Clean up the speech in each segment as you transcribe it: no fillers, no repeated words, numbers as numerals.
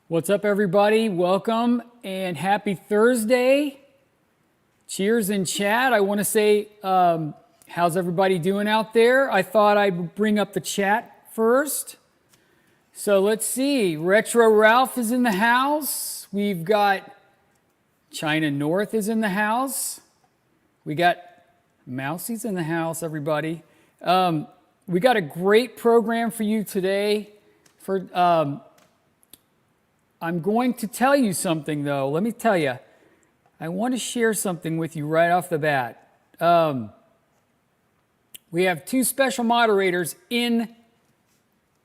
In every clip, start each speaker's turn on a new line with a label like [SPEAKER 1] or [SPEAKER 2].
[SPEAKER 1] What's up, everybody? Welcome and happy Thursday. Cheers in chat. I want to say, how's everybody doing out there? I thought I'd bring up the chat first. So let's see. Retro Ralph is in the house. We've got China North is in the house. We got Mousie's in the house, everybody. We got a great program for you today. I'm going to tell you something, though. Let me tell you. I want to share something with you right off the bat. We have two special moderators in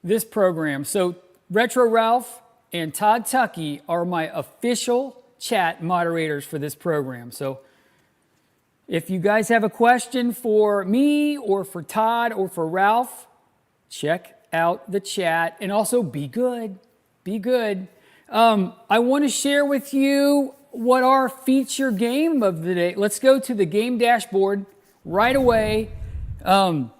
[SPEAKER 1] this program. So Retro Ralph and Todd Tuckey are my official chat moderators for this program. So if you guys have a question for me or for Todd or for Ralph, check out the chat and also be good. Be good. I want to share with you what our feature game of the day. Let's go to the game dashboard right away. So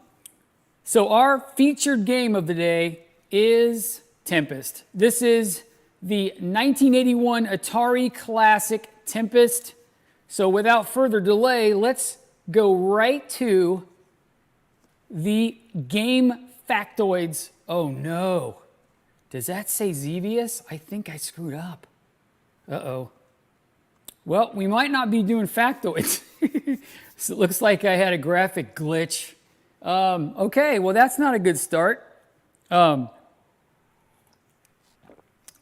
[SPEAKER 1] our featured game of the day is Tempest. This is the 1981 Atari Classic Tempest. So without further delay, let's go right to the game factoids. Oh no. Does that say Xevious? I think I screwed up. Uh-oh. Well, we might not be doing factoids. So it looks like I had a graphic glitch. Okay, well that's not a good start.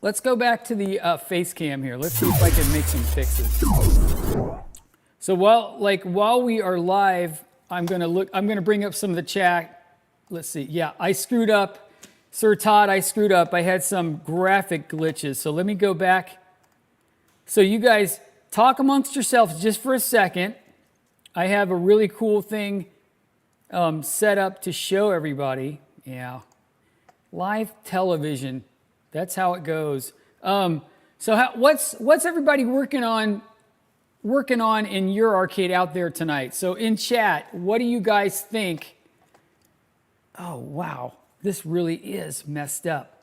[SPEAKER 1] Let's go back to the face cam here. Let's see if I can make some fixes. So while we are live, I'm gonna bring up some of the chat. Let's see. Yeah, I screwed up. Sir Todd, I screwed up. I had some graphic glitches. So let me go back. So you guys talk amongst yourselves just for a second. I have a really cool thing set up to show everybody. Yeah. Live television. That's how it goes. What's everybody working on in your arcade out there tonight? So in chat, what do you guys think? Oh, wow. This really is messed up.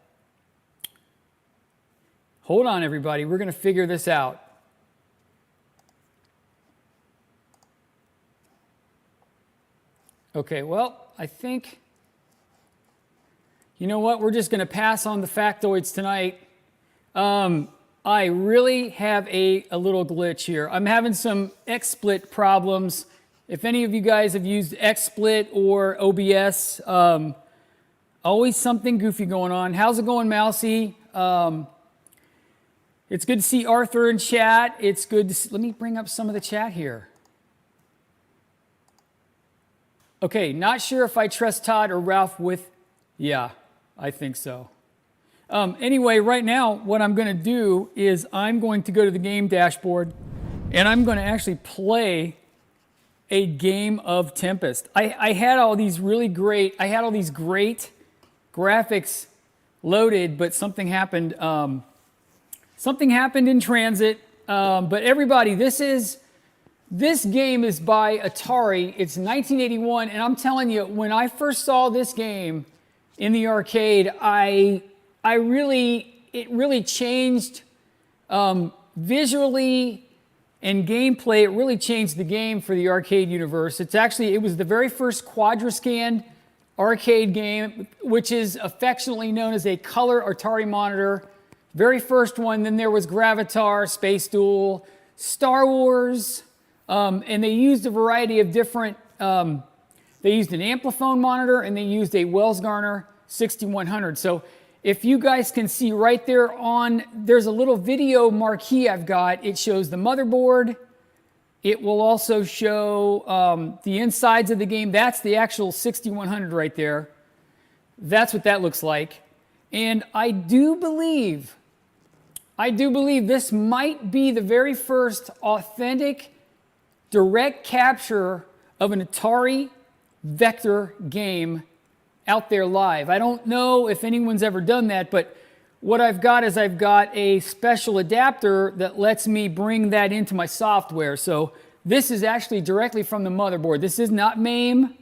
[SPEAKER 1] Hold on, everybody. We're going to figure this out. Okay, well, I think, you know what? We're just going to pass on the factoids tonight. I really have a little glitch here. I'm having some XSplit problems. If any of you guys have used XSplit or OBS, always something goofy going on. How's it going, Mousy? It's good to see Arthur in chat. It's good to see, let me bring up some of the chat here. Okay, not sure if I trust Todd or Ralph with, yeah, I think so. Anyway, right now, what I'm going to do is I'm going to go to the game dashboard and I'm going to actually play a game of Tempest. I had all these great graphics loaded, but something happened. Something happened in transit. But everybody, this game is by Atari. It's 1981, and I'm telling you, when I first saw this game in the arcade, it really changed visually and gameplay. It really changed the game for the arcade universe. It was the very first Quadrascan arcade game, which is affectionately known as a color Atari monitor. Very first one. Then there was Gravatar, Space Duel, Star Wars, and they used a variety of different. They used an Amplifone monitor and they used a Wells Garner 6100. So if you guys can see right there there's a little video marquee I've got. It shows the motherboard. It will also show the insides of the game. That's the actual 6100 right there. That's what that looks like. And I do believe this might be the very first authentic direct capture of an Atari vector game out there live. I don't know if anyone's ever done that, but what I've got is I've got a special adapter that lets me bring that into my software. So this is actually directly from the motherboard. This is not MAME.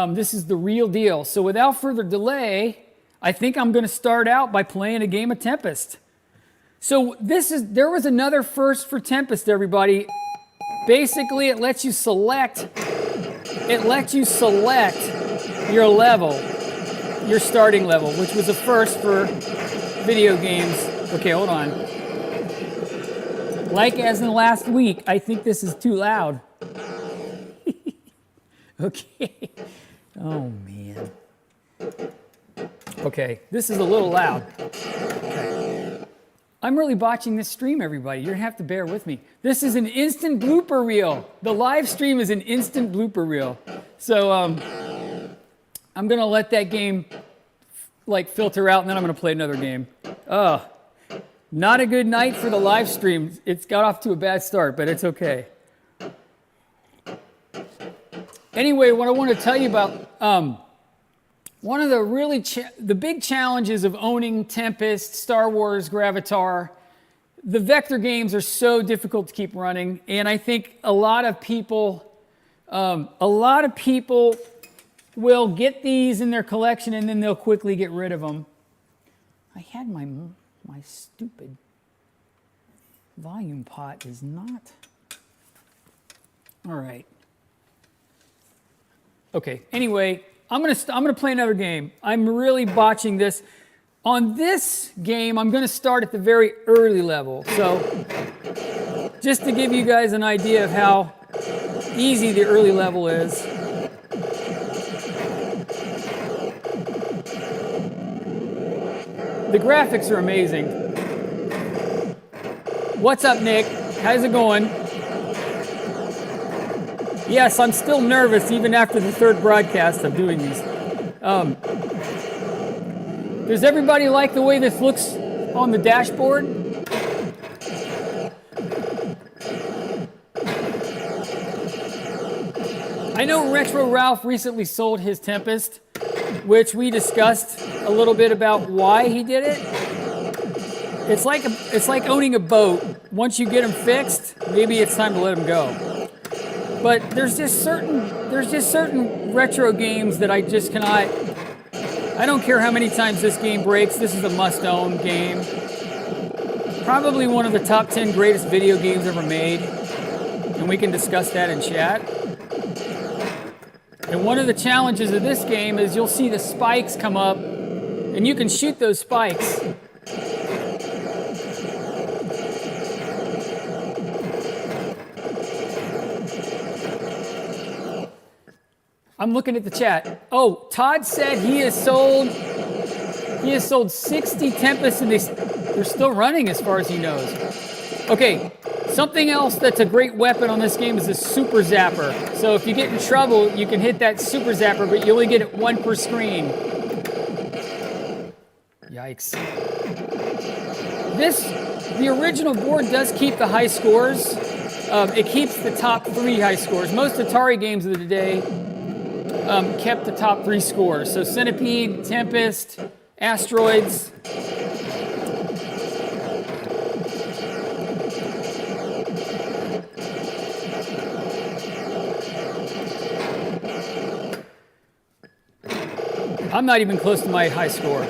[SPEAKER 1] This is the real deal. So without further delay, I think I'm going to start out by playing a game of Tempest. So there was another first for Tempest, everybody. Basically, it lets you select your level, your starting level, which was a first for video games. Okay, hold on. Like as in last week, I think this is too loud. Okay. Oh, man. Okay, this is a little loud. Okay. I'm really botching this stream, everybody. You're going to have to bear with me. This is an instant blooper reel. The live stream is an instant blooper reel. So I'm going to let that game like filter out, and then I'm going to play another game. Not a good night for the live stream. It's got off to a bad start, but it's okay. Anyway, what I want to tell you about, one of the big challenges of owning Tempest, Star Wars, Gravatar, the vector games are so difficult to keep running, and I think a lot of people will get these in their collection and then they'll quickly get rid of them. I had my stupid volume pot is not. All right. Okay. Anyway, I'm gonna play another game. I'm really botching this. On this game, I'm gonna start at the very early level. So, just to give you guys an idea of how easy the early level is. The graphics are amazing. What's up, Nick? How's it going? Yes, I'm still nervous even after the third broadcast of doing these. Does everybody like the way this looks on the dashboard? I know Retro Ralph recently sold his Tempest, which we discussed a little bit about why he did it. It's like owning a boat. Once you get them fixed, maybe it's time to let them go. But there's just certain retro games that I just cannot. I don't care how many times this game breaks. This is a must-own game. Probably one of the top 10 greatest video games ever made, and we can discuss that in chat. And one of the challenges of this game is you'll see the spikes come up, and you can shoot those spikes. I'm looking at the chat. Oh, Todd said he has sold 60 Tempests, and they're still running as far as he knows. Okay, something else that's a great weapon on this game is a super zapper. So if you get in trouble, you can hit that super zapper, but you only get it one per screen. Yikes. The original board does keep the high scores. It keeps the top 3 high scores. Most Atari games of the day kept the top 3 scores. So Centipede, Tempest, Asteroids. I'm not even close to my high score.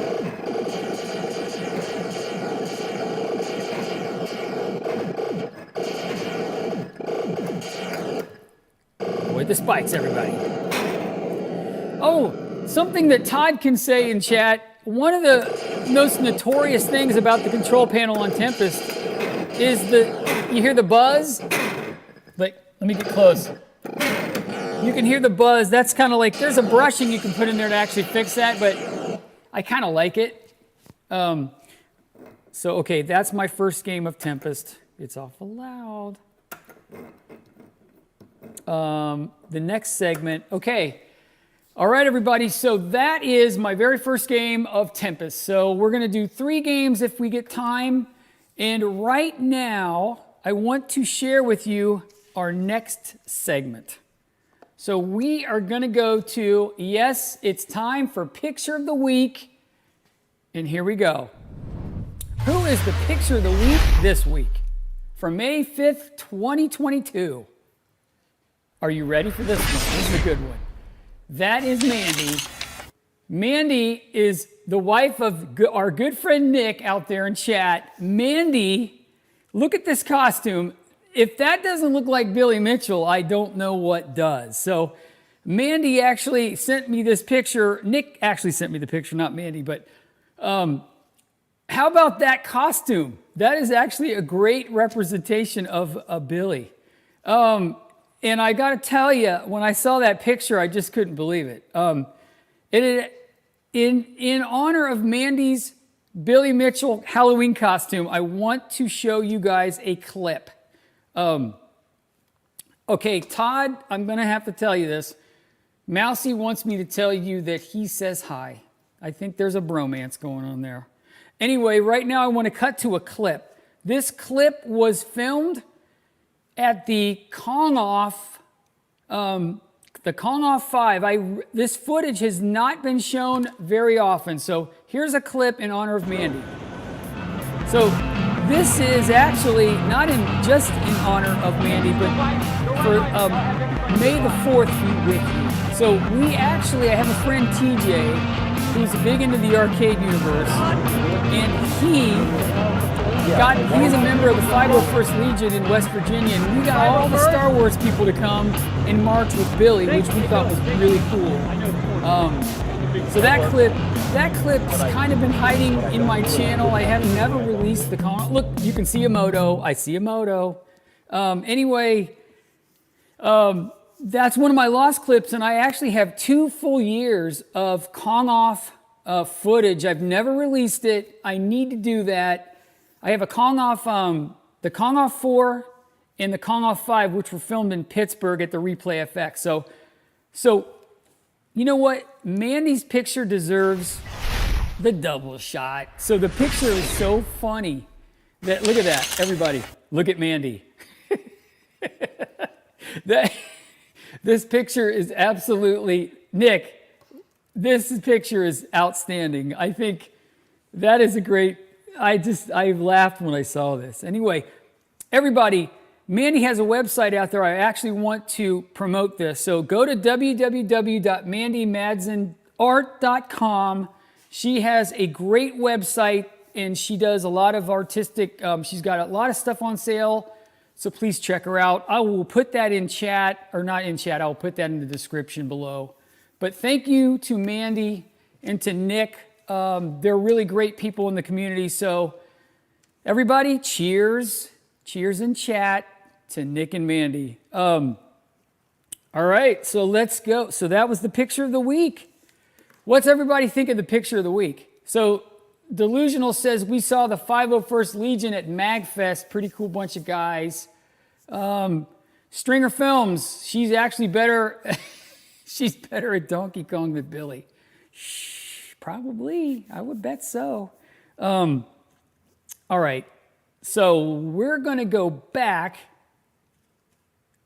[SPEAKER 1] Avoid the spikes, everybody. Oh, something that Todd can say in chat, one of the most notorious things about the control panel on Tempest is you hear the buzz? Like, let me get close. You can hear the buzz. That's kind of like, there's a brushing you can put in there to actually fix that, but I kind of like it. So, okay, that's my first game of Tempest. It's awful loud. The next segment, okay. All right, everybody, so that is my very first game of Tempest. So we're going to do 3 games if we get time. And right now, I want to share with you our next segment. So we are going to go to, yes, it's time for Picture of the Week. And here we go. Who is the Picture of the Week this week? For May 5th, 2022. Are you ready for this one? This is a good one. That is Mandy. Mandy is the wife of our good friend Nick out there in chat. Mandy, look at this costume. If that doesn't look like Billy Mitchell, I don't know what does. So Mandy actually sent me this picture. Nick actually sent me the picture, not Mandy, but how about that costume? That is actually a great representation of a Billy. And I got to tell you, when I saw that picture, I just couldn't believe it. In honor of Mandy's Billy Mitchell Halloween costume, I want to show you guys a clip. Okay, Todd, I'm going to have to tell you this. Mousy wants me to tell you that he says hi. I think there's a bromance going on there. Anyway, right now I want to cut to a clip. This clip was filmed at the Kong Off 5. This footage has not been shown very often, so here's a clip in honor of Mandy. So this is actually not just in honor of Mandy, but for May the 4th be with you. So I have a friend TJ who's big into the arcade universe, and he's a member of the 501st Legion in West Virginia, and we got all the Star Wars people to come and march with Billy, which we thought was really cool. So that clip's kind of been hiding in my channel. I have never released the look. You can see a moto. I see a moto. That's one of my lost clips, and I actually have 2 full years of Kong Off footage. I've never released it. I need to do that. I have a Kong Off, the Kong Off 4 and the Kong Off 5, which were filmed in Pittsburgh at the Replay FX. So you know what? Mandy's picture deserves the double shot. So the picture is so funny that, look at that, everybody. Look at Mandy. This picture is absolutely, Nick, this picture is outstanding. I think that is a great, I laughed when I saw this. Anyway, everybody, Mandy has a website out there. I actually want to promote this. So go to www.mandymadsenart.com. She has a great website, and she does a lot of artistic, she's got a lot of stuff on sale. So please check her out. I will put that in chat, or not in chat, I'll put that in the description below. But thank you to Mandy and to Nick. They're really great people in the community. So everybody, cheers. Cheers in chat to Nick and Mandy. All right, so let's go. So that was the picture of the week. What's everybody think of the picture of the week? So Delusional says, we saw the 501st Legion at MagFest. Pretty cool bunch of guys. Stringer Films, she's actually better. She's better at Donkey Kong than Billy. Probably. I would bet so. All right. So we're going to go back.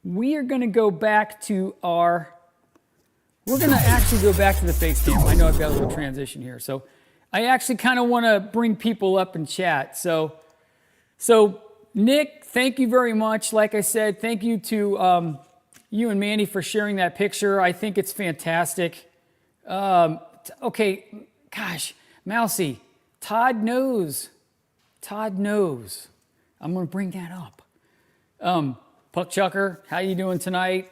[SPEAKER 1] We're going to actually go back to the face cam. I know I've got a little transition here. So I actually kind of want to bring people up in chat. So Nick, thank you very much. Like I said, thank you to you and Mandy for sharing that picture. I think it's fantastic. Okay, gosh, Mousy, Todd knows. I'm going to bring that up. Puck Chucker, how you doing tonight?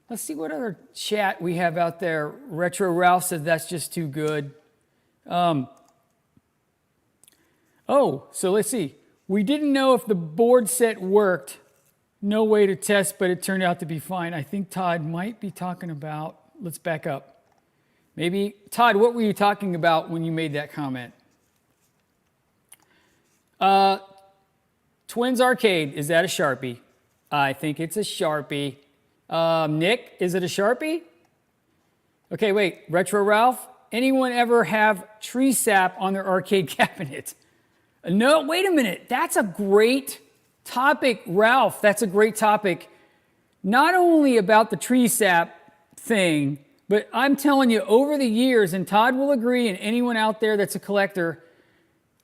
[SPEAKER 1] Let's see what other chat we have out there. Retro Ralph said that's just too good. So let's see. We didn't know if the board set worked. No way to test, but it turned out to be fine. I think Todd might be talking about, let's back up. Maybe, Todd, what were you talking about when you made that comment? Twins Arcade, is that a Sharpie? I think it's a Sharpie. Nick, is it a Sharpie? Okay, wait, Retro Ralph, anyone ever have tree sap on their arcade cabinet? No, wait a minute. That's a great topic, Ralph. That's a great topic. Not only about the tree sap thing, but I'm telling you, over the years, and Todd will agree, and anyone out there that's a collector,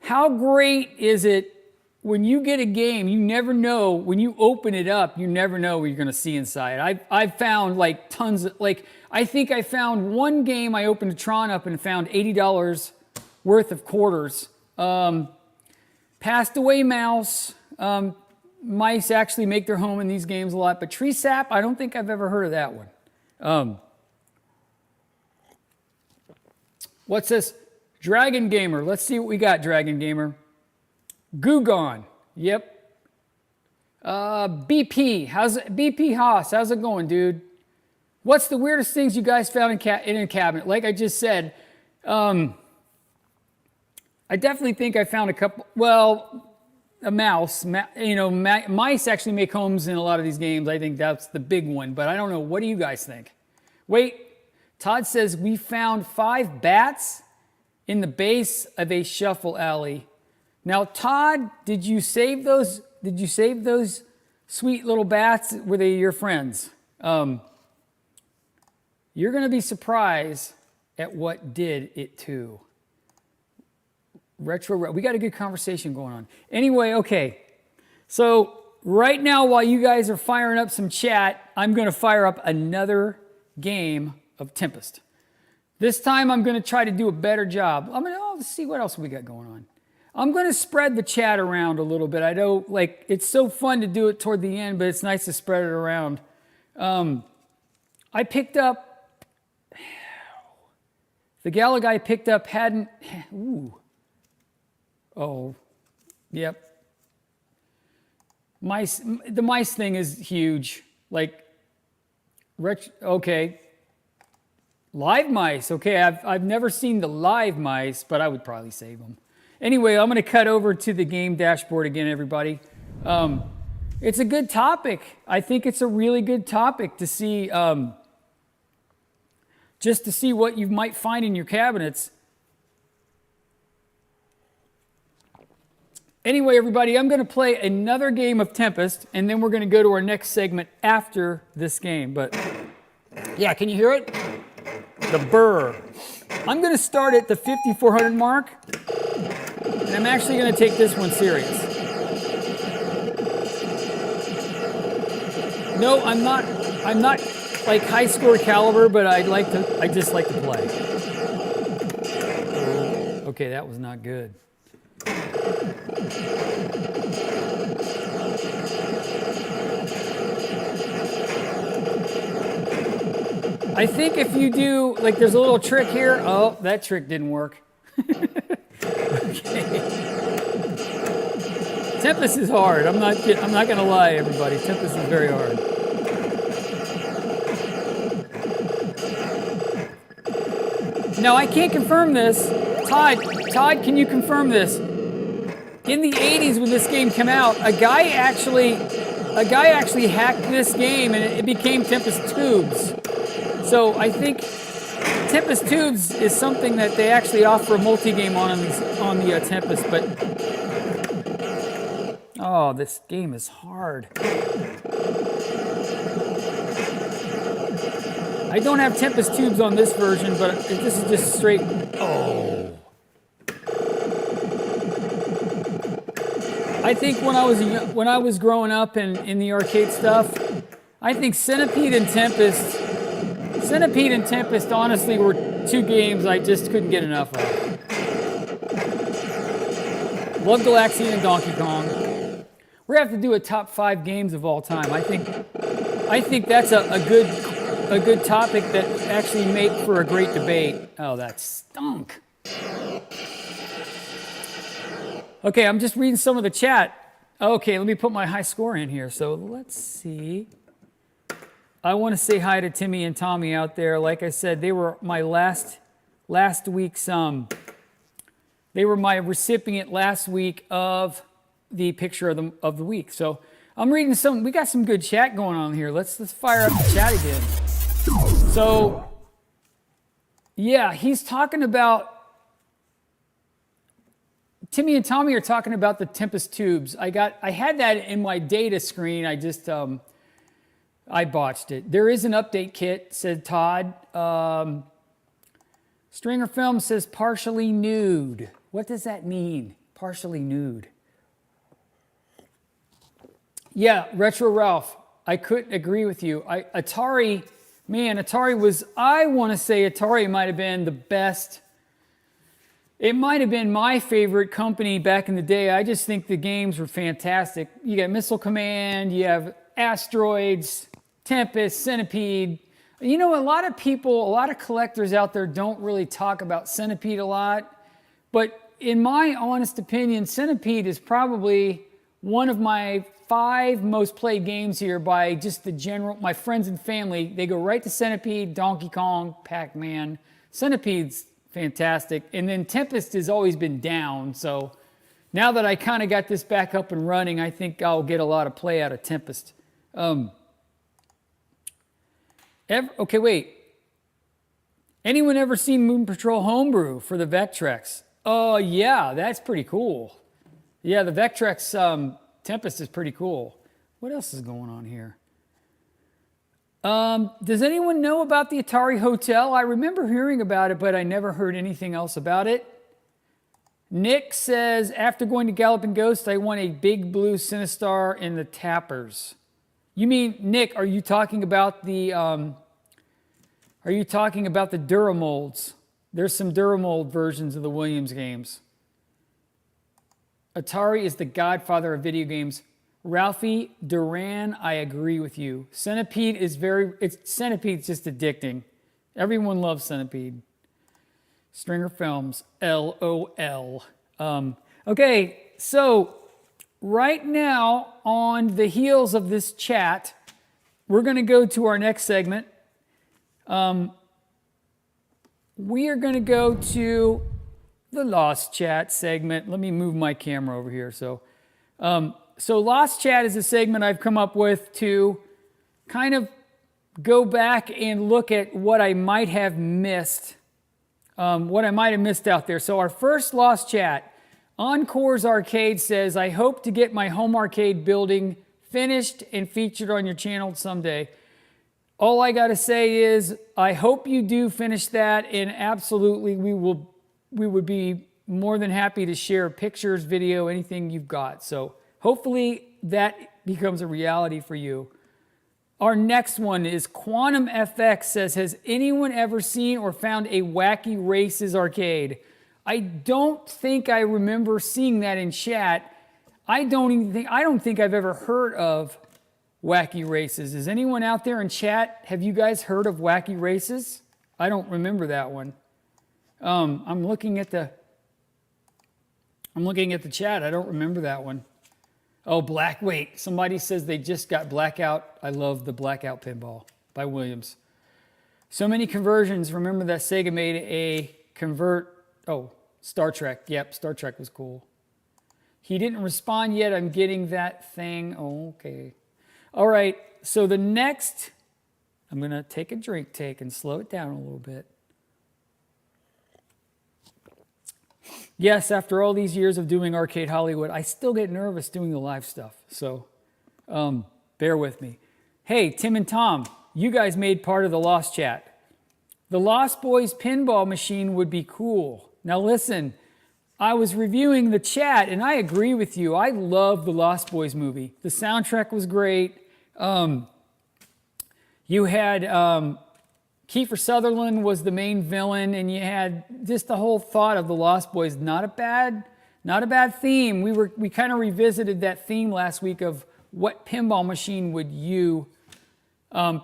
[SPEAKER 1] how great is it when you get a game, you never know, when you open it up, you never know what you're going to see inside. I've found like tons of, like, I think I found one game, I opened a Tron up and found $80 worth of quarters. Passed away mouse. Mice actually make their home in these games a lot, but tree sap, I don't think I've ever heard of that one. What's this? Dragon Gamer. Let's see what we got, Dragon Gamer. Gugon. Yep. BP. BP Haas? How's it going, dude? What's the weirdest things you guys found in a cabinet? Like I just said, I definitely think I found a couple. Well, a mouse. Mice actually make homes in a lot of these games. I think that's the big one, but I don't know. What do you guys think? Wait, Todd says we found 5 bats in the base of a shuffle alley. Now, Todd, did you save those? Did you save those sweet little bats? Were they your friends? You're going to be surprised at what did it to. We got a good conversation going on. Anyway, okay. So right now, while you guys are firing up some chat, I'm going to fire up another game of Tempest. This time, I'm going to try to do a better job. Let's see what else we got going on. I'm going to spread the chat around a little bit. I know, it's so fun to do it toward the end, but it's nice to spread it around. I picked up, the Galaga I picked up hadn't, ooh. Oh, yep. The mice thing is huge. Okay. Live mice. Okay, I've never seen the live mice, but I would probably save them. Anyway, I'm going to cut over to the game dashboard again, everybody. It's a good topic. I think it's a really good topic to see, just to see what you might find in your cabinets. Anyway, everybody, I'm going to play another game of Tempest, and then we're going to go to our next segment after this game. But, yeah, can you hear it? The burr. I'm going to start at the 5,400 mark, and I'm actually going to take this one serious. No, I'm not like high score caliber, but I just like to play. Okay, that was not good. I think if you do, there's a little trick here. Oh, that trick didn't work. Okay. Tempest is hard. I'm not going to lie, everybody. Tempest is very hard. Now, I can't confirm this. Todd, can you confirm this? In the 80s when this game came out, a guy actually hacked this game and it became Tempest Tubes. So I think Tempest Tubes is something that they actually offer a multi-game on the Tempest, but oh, this game is hard. I don't have Tempest Tubes on this version, but this is just straight. Oh. I think when I was growing up in the arcade stuff, I think Centipede and Tempest honestly were 2 games I just couldn't get enough of. Love Galaxian and Donkey Kong. We're gonna have to do a top 5 games of all time. I think that's a good topic that actually make for a great debate. Oh, that stunk. Okay, I'm just reading some of the chat. Okay, let me put my high score in here. So let's see. I want to say hi to Timmy and Tommy out there. Like I said, they were my last week's they were my recipient last week of the picture of the week. So I'm reading some. We got some good chat going on here. Let's fire up the chat again. So yeah, he's talking about. Timmy and Tommy are talking about the Tempest Tubes. I had that in my data screen. I just I botched it. There is an update kit, said Todd. Stringer Film says partially nude. What does that mean? Partially nude. Yeah, Retro Ralph, I couldn't agree with you. Atari was, I want to say Atari might have been the best. It might have been my favorite company back in the day. I just think the games were fantastic. You got Missile Command, you have Asteroids, Tempest, Centipede. You know, a lot of people, a lot of collectors out there don't really talk about Centipede a lot. But in my honest opinion, Centipede is probably one of my 5 most played games here by just the general, my friends and family. They go right to Centipede, Donkey Kong, Pac-Man. Centipede's fantastic. And then Tempest has always been down. So now that I kind of got this back up and running, I think I'll get a lot of play out of Tempest. Okay, wait. Anyone ever seen Moon Patrol Homebrew for the Vectrex? Oh, yeah, that's pretty cool. Yeah, the Vectrex Tempest is pretty cool. What else is going on here? Does anyone know about the Atari Hotel? I remember hearing about it, but I never heard anything else about it. Nick says, after going to Galloping Ghost, I won a big blue Sinistar in the Tappers. You mean, Nick, are you talking about the Duramolds? There's some Duramold versions of the Williams games. Atari is the godfather of video games. Ralphie Duran, I agree with you. Centipede is Centipede's just addicting. Everyone loves Centipede. Stringer Films, LOL. Okay, so right now, on the heels of this chat, we're going to go to our next segment. We are going to go to the Lost Chat segment. Let me move my camera over here. So Lost Chat is a segment I've come up with to kind of go back and look at what I might have missed, out there. So our first Lost Chat, Encore's Arcade says, I hope to get my home arcade building finished and featured on your channel someday. All I got to say is, I hope you do finish that, and absolutely we would be more than happy to share pictures, video, anything you've got. So hopefully that becomes a reality for you. Our next one is Quantum FX says, has anyone ever seen or found a Wacky Races arcade? I don't think I remember seeing that in chat. I don't think I've ever heard of Wacky Races. Is anyone out there in chat? Have you guys heard of Wacky Races? I don't remember that one. I'm looking at the chat. I don't remember that one. Oh, wait. Somebody says they just got Blackout. I love the Blackout Pinball by Williams. So many conversions. Remember that Sega made a convert. Oh, Star Trek. Yep, Star Trek was cool. He didn't respond yet. I'm getting that thing. Oh, okay. All right. So the next, I'm going to take a drink and slow it down a little bit. Yes, after all these years of doing Arcade Hollywood, I still get nervous doing the live stuff. So bear with me. Hey, Tim and Tom, you guys made part of the Lost Chat. The Lost Boys pinball machine would be cool. Now listen, I was reviewing the chat, and I agree with you. I love the Lost Boys movie. The soundtrack was great. You had Kiefer Sutherland was the main villain, and you had just the whole thought of the Lost Boys. Not a bad theme. We kind of revisited that theme last week of what pinball machine would you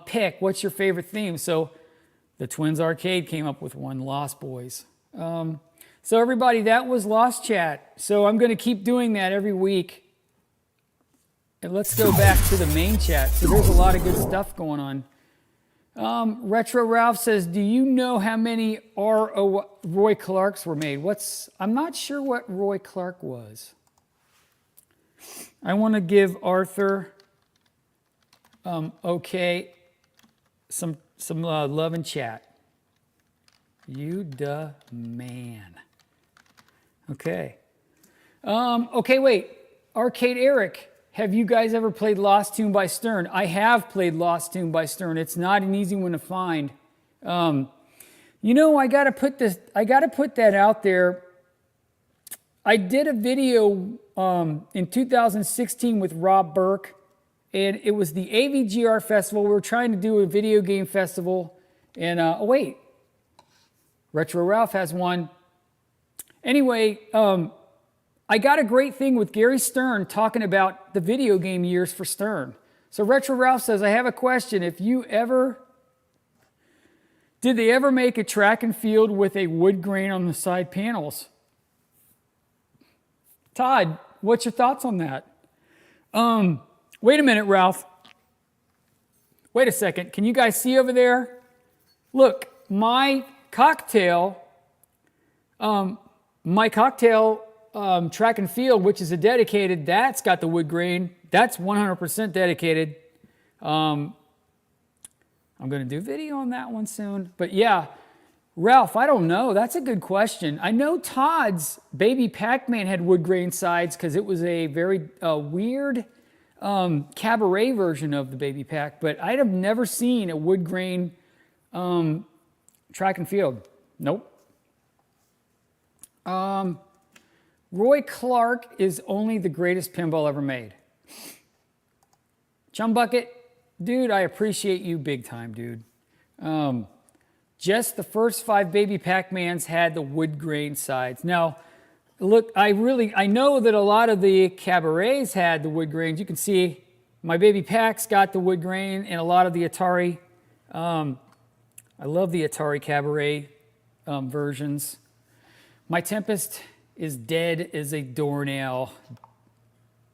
[SPEAKER 1] pick? What's your favorite theme? So the Twins Arcade came up with one, Lost Boys. So everybody, that was Lost Chat. So I'm going to keep doing that every week. And let's go back to the main chat. So there's a lot of good stuff going on. Retro Ralph says, do you know how many Roy Clarks were made? I'm not sure what Roy Clark was. I want to give Arthur, some love in chat. You the man. Okay. Okay, wait. Arcade Eric. Have you guys ever played Lost Tomb by Stern? I have played Lost Tomb by Stern. It's not an easy one to find. I gotta put that out there. I did a video in 2016 with Rob Burke, and it was the AVGR festival. We were trying to do a video game festival, and Retro Ralph has one. Anyway, I got a great thing with Gary Stern talking about the video game years for Stern. So Retro Ralph says, I have a question. Did they ever make a track and field with a wood grain on the side panels? Todd, what's your thoughts on that? Wait a minute, Ralph. Wait a second. Can you guys see over there? Look, my cocktail track and field, which is a dedicated, that's got the wood grain. That's 100% dedicated. I'm going to do video on that one soon. But yeah, Ralph, I don't know. That's a good question. I know Todd's Baby Pac-Man had wood grain sides because it was a very weird cabaret version of the Baby Pac, but I have never seen a wood grain track and field. Nope. Roy Clark is only the greatest pinball ever made. Chum Bucket, dude, I appreciate you big time, dude. Just the first 5 Baby Pac-Mans had the wood grain sides. Now, look, I know that a lot of the cabarets had the wood grains. You can see my Baby Pac's got the wood grain, and a lot of the Atari. I love the Atari cabaret versions. My Tempest is dead as a doornail.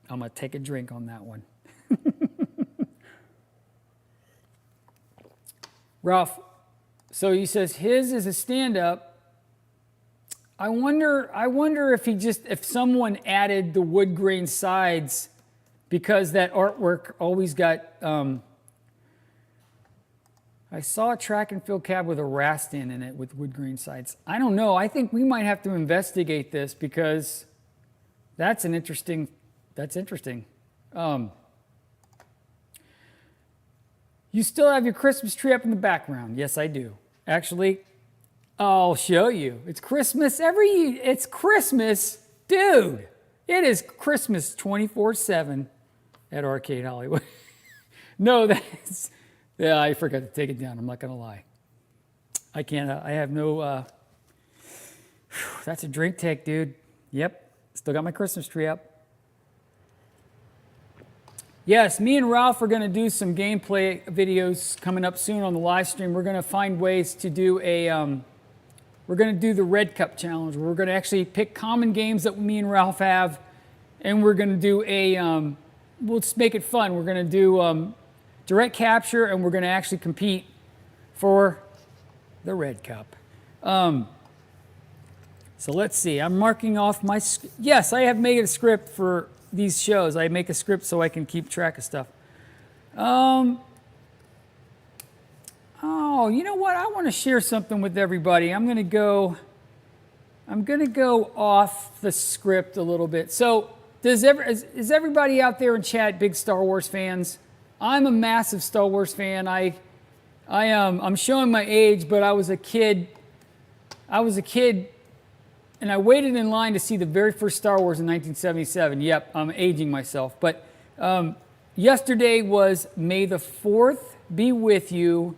[SPEAKER 1] I'm going to take a drink on that one. Ralph, so he says his is a stand-up. I wonder if someone added the wood grain sides because that artwork always got. I saw a track and field cab with a Rastan in it with wood grain sides. I don't know. I think we might have to investigate this because that's interesting. You still have your Christmas tree up in the background. Yes, I do. Actually, I'll show you. It's Christmas it's Christmas, dude. It is Christmas 24/7 at Arcade Hollywood. No, yeah, I forgot to take it down. I'm not going to lie. I can't, I have no, that's a drink take, dude. Yep, still got my Christmas tree up. Yes, me and Ralph are going to do some gameplay videos coming up soon on the live stream. We're going to find ways to do we're going to do the Red Cup Challenge. We're going to actually pick common games that me and Ralph have, and we're going to do we'll just make it fun. We're going to do direct capture, and we're going to actually compete for the Red Cup. So let's see. I'm marking off my... Yes, I have made a script for these shows. I make a script so I can keep track of stuff. Oh, you know what? I want to share something with everybody. I'm going to go off the script a little bit. So, is everybody out there in chat big Star Wars fans? I'm a massive Star Wars fan. I'm showing my age, but I was a kid, and I waited in line to see the very first Star Wars in 1977. Yep, I'm aging myself. But yesterday was May the 4th be with you.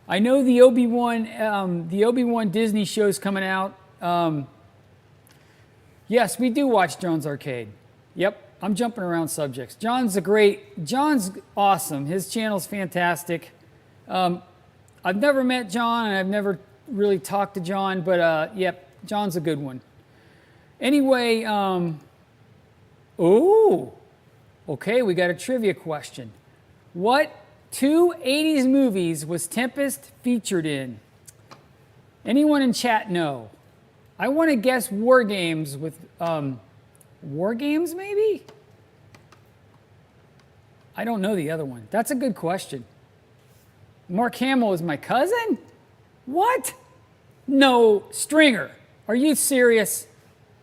[SPEAKER 1] I know the Obi-Wan Disney show's coming out. Yes, we do watch John's Arcade. Yep, I'm jumping around subjects. John's awesome. His channel's fantastic. I've never met John, and I've never really talked to John, but yep, John's a good one. Anyway, okay, we got a trivia question. What 2 80s movies was Tempest featured in? Anyone in chat know? I want to guess War Games with, War Games maybe? I don't know the other one. That's a good question. Mark Hamill is my cousin? What? No, Stringer. Are you serious?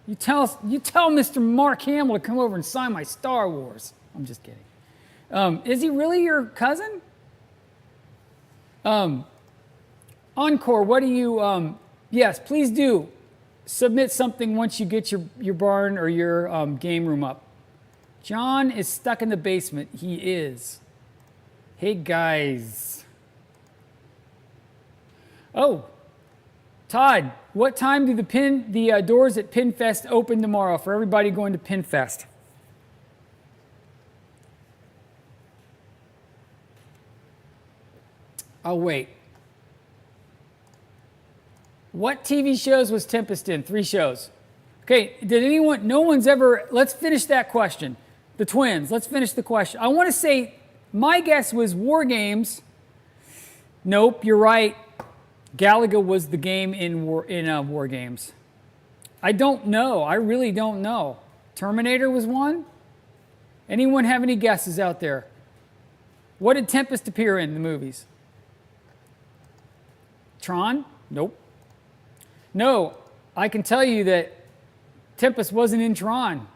[SPEAKER 1] You tell Mr. Mark Hamill to come over and sign my Star Wars. I'm just kidding. Is he really your cousin? Encore, what do you, yes, please do. Submit something once you get your barn or your game room up. John is stuck in the basement. He is. Hey, guys. Oh, Todd, What time do the doors at PinFest open tomorrow for everybody going to PinFest? I'll wait. What TV shows was Tempest in? 3 shows. Okay, did anyone, no one's ever, let's finish that question. The twins, let's finish the question. I want to say, my guess was War Games. Nope, you're right. Galaga was the game in War Games. I don't know. I really don't know. Terminator was one? Anyone have any guesses out there? What did Tempest appear in the movies? Tron? Nope. No, I can tell you that Tempest wasn't in Tron.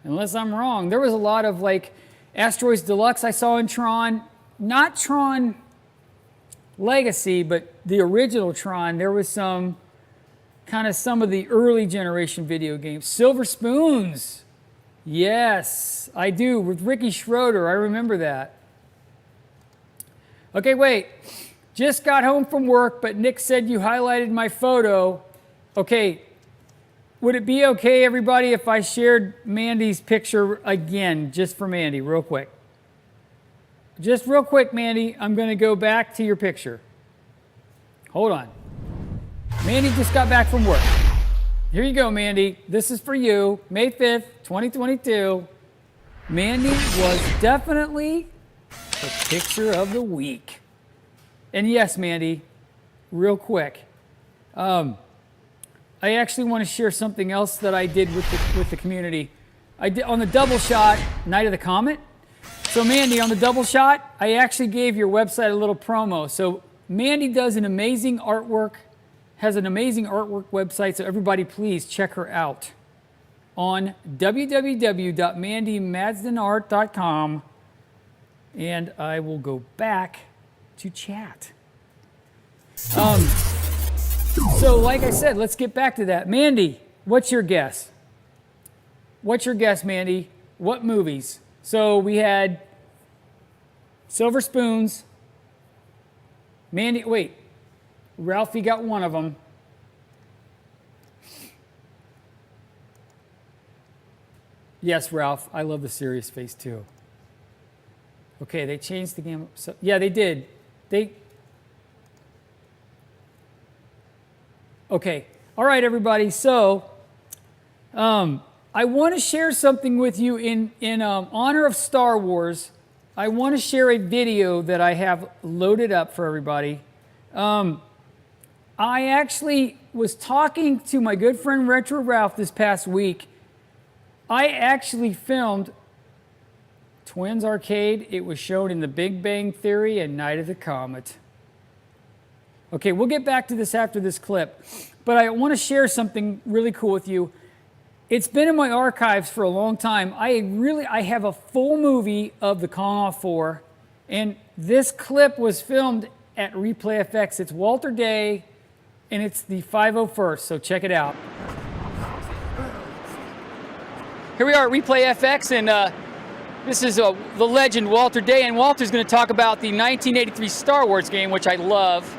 [SPEAKER 1] Unless I'm wrong. There was a lot of like Asteroids Deluxe I saw in Tron. Not Tron Legacy, but the original Tron. There was some of the early generation video games. Silver Spoons. Yes, I do. With Ricky Schroeder. I remember that. Okay, wait. Just got home from work, but Nick said you highlighted my photo. Okay. Would it be okay, everybody, if I shared Mandy's picture again, just for Mandy, real quick? Just real quick, Mandy, I'm going to go back to your picture. Hold on. Mandy just got back from work. Here you go, Mandy. This is for you, May 5th, 2022. Mandy was definitely the picture of the week. And yes, Mandy, real quick. I actually want to share something else that I did with the community. I did on the double shot, Night of the Comet. So Mandy, on the double shot, I actually gave your website a little promo. So Mandy does an amazing artwork, has an amazing artwork website, so everybody please check her out on www.mandymadsdenart.com, and I will go back to chat. So like I said, let's get back to that. Mandy, what's your guess? What's your guess, Mandy? What movies? So we had Silver Spoons. Mandy, wait. Ralphie got one of them. Yes, Ralph. I love the serious face too. Okay, they changed the game. So, yeah, they did. Okay. All right, everybody. So, I want to share something with you in honor of Star Wars. I want to share a video that I have loaded up for everybody. I actually was talking to my good friend Retro Ralph this past week. I actually filmed Twins Arcade. It was shown in The Big Bang Theory and Night of the Comet. Okay, we'll get back to this after this clip, but I want to share something really cool with you. It's been in my archives for a long time. I have a full movie of the Calling All 4, and this clip was filmed at Replay FX. It's Walter Day, and it's the 501st, so check it out. Here we are at Replay FX, and this is the legend Walter Day, and Walter's going to talk about the 1983 Star Wars game, which I love.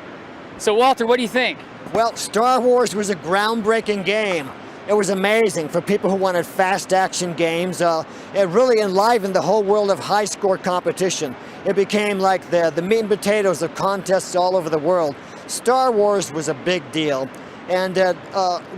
[SPEAKER 1] So Walter, what do you think?
[SPEAKER 2] Well, Star Wars was a groundbreaking game. It was amazing for people who wanted fast action games. It really enlivened the whole world of high score competition. It became like the meat and potatoes of contests all over the world. Star Wars was a big deal, and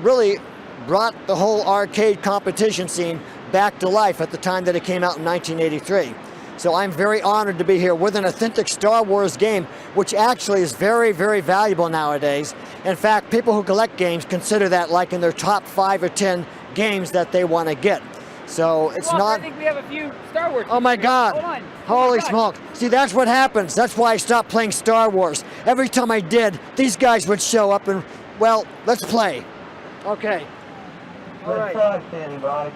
[SPEAKER 2] really brought the whole arcade competition scene back to life at the time that it came out in 1983. So I'm very honored to be here with an authentic Star Wars game, which actually is very, very valuable nowadays. In fact, people who collect games consider that like in their top 5 or 10 games that they want to get. So it's
[SPEAKER 1] Walter,
[SPEAKER 2] not...
[SPEAKER 1] I think we have a few Star Wars.
[SPEAKER 2] Oh my God.
[SPEAKER 1] Hold on.
[SPEAKER 2] Holy smoke. See, that's what happens. That's why I stopped playing Star Wars. Every time I did, these guys would show up and, well, let's play. Okay. All right.
[SPEAKER 3] Standing by.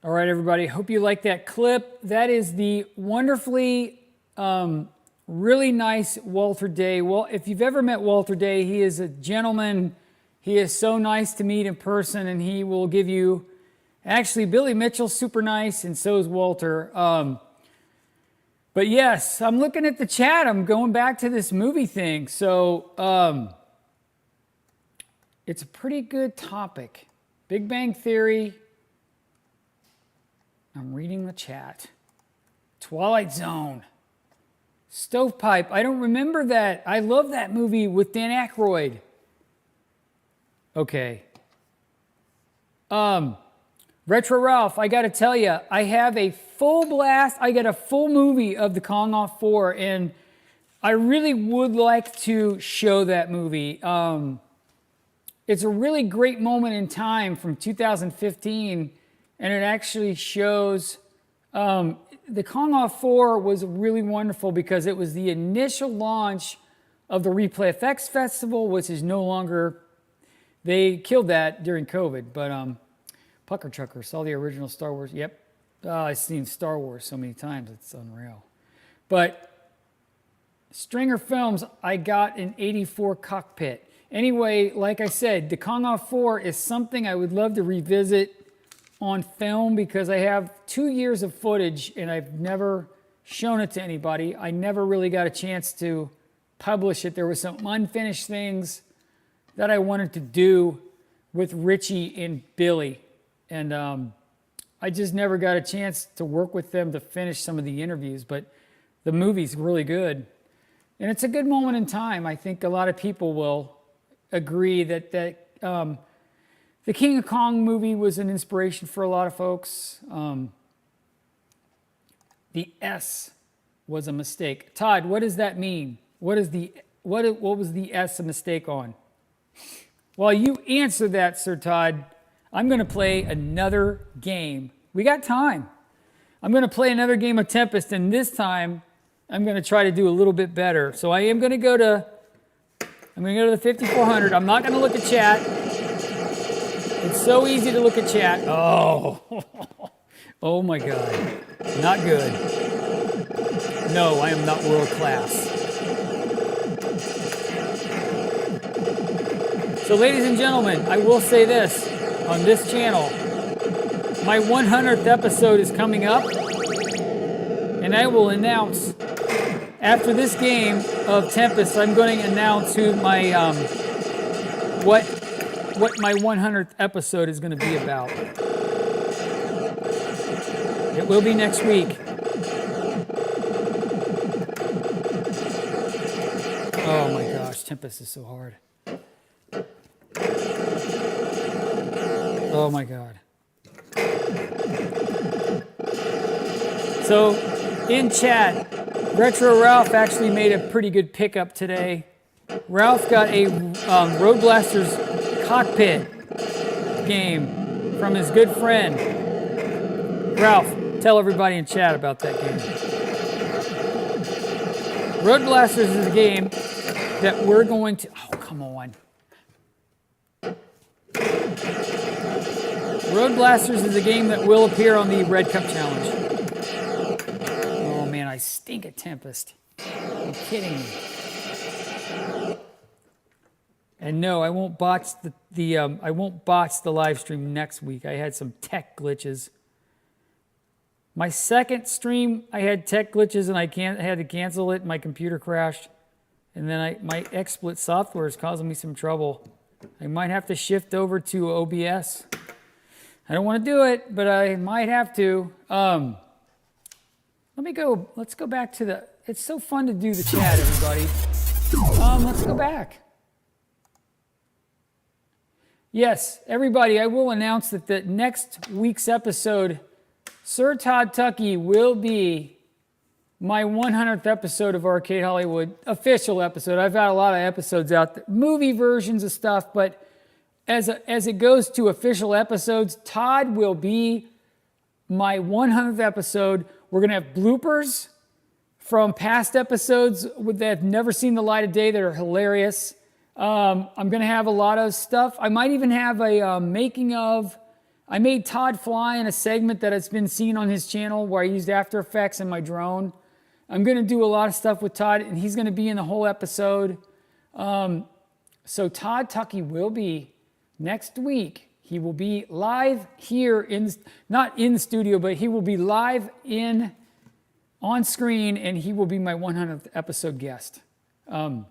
[SPEAKER 1] All right, everybody. Hope you like that clip. That is the wonderfully Really nice Walter Day. Well, if you've ever met Walter Day, he is a gentleman. He is so nice to meet in person, and he will give you... Actually, Billy Mitchell's super nice, and so is Walter. But yes, I'm looking at the chat. I'm going back to this movie thing. So it's a pretty good topic. Big Bang Theory. I'm reading the chat. Twilight Zone. Stovepipe. I don't remember that. I love that movie with Dan Aykroyd. Okay. Retro Ralph, I got to tell you, I have a full blast. I got a full movie of the Kong Off 4, and I really would like to show that movie. It's a really great moment in time from 2015, and it actually shows... the Kong Off 4 was really wonderful because it was the initial launch of the Replay Effects Festival, which is no longer... They killed that during COVID, but... Pucker Chucker, saw the original Star Wars. Yep. I've seen Star Wars so many times, it's unreal. But Stringer Films, I got an 84 cockpit. Anyway, like I said, the Kong Off 4 is something I would love to revisit on film because I have 2 years of footage and I've never shown it to anybody. I never really got a chance to publish it. There were some unfinished things that I wanted to do with Richie and Billy. And I just never got a chance to work with them to finish some of the interviews, but the movie's really good. And it's a good moment in time. I think a lot of people will agree that the King of Kong movie was an inspiration for a lot of folks. The S was a mistake. Todd, what does that mean? What was the S a mistake on? While you answer that, Sir Todd, I'm going to play another game. We got time. I'm going to play another game of Tempest, and this time I'm going to try to do a little bit better. So I am going to go to the 5400. I'm not going to look at chat. It's so easy to look at chat. Oh, oh my God. Not good. No, I am not world class. So ladies and gentlemen, I will say this. On this channel, my 100th episode is coming up, and I will announce after this game of Tempest. I'm going to announce who my what my 100th episode is going to be about. It will be next week. Oh my gosh, Tempest is so hard. Oh my God. So in chat, Retro Ralph actually made a pretty good pickup today. Ralph got a Road Blasters cockpit game from his good friend. Ralph, tell everybody in chat about that game. Road Blasters is a game that we're going to... Oh, come on. Road Blasters is a game that will appear on the Red Cup Challenge. Oh man, I stink at Tempest. Are you kidding me? And no, I won't botch the live stream next week. I had some tech glitches. My second stream, I had tech glitches and I had to cancel it. My computer crashed, and then my XSplit software is causing me some trouble. I might have to shift over to OBS. I don't want to do it, but I might have to. Let's go back to the... It's so fun to do the chat, everybody. Let's go back. Yes, everybody, I will announce that the next week's episode, Sir Todd Tuckey will be my 100th episode of Arcade Hollywood, official episode. I've had a lot of episodes out there, movie versions of stuff, but as it goes to official episodes, Todd will be my 100th episode. We're going to have bloopers from past episodes that have never seen the light of day that are hilarious. I'm going to have a lot of stuff. I might even have a making of. I made Todd fly in a segment that has been seen on his channel where I used After Effects and my drone. I'm going to do a lot of stuff with Todd, and he's going to be in the whole episode. So Todd Tuckey will be next week. He will be live here not in the studio, but he will be live on screen, and he will be my 100th episode guest. So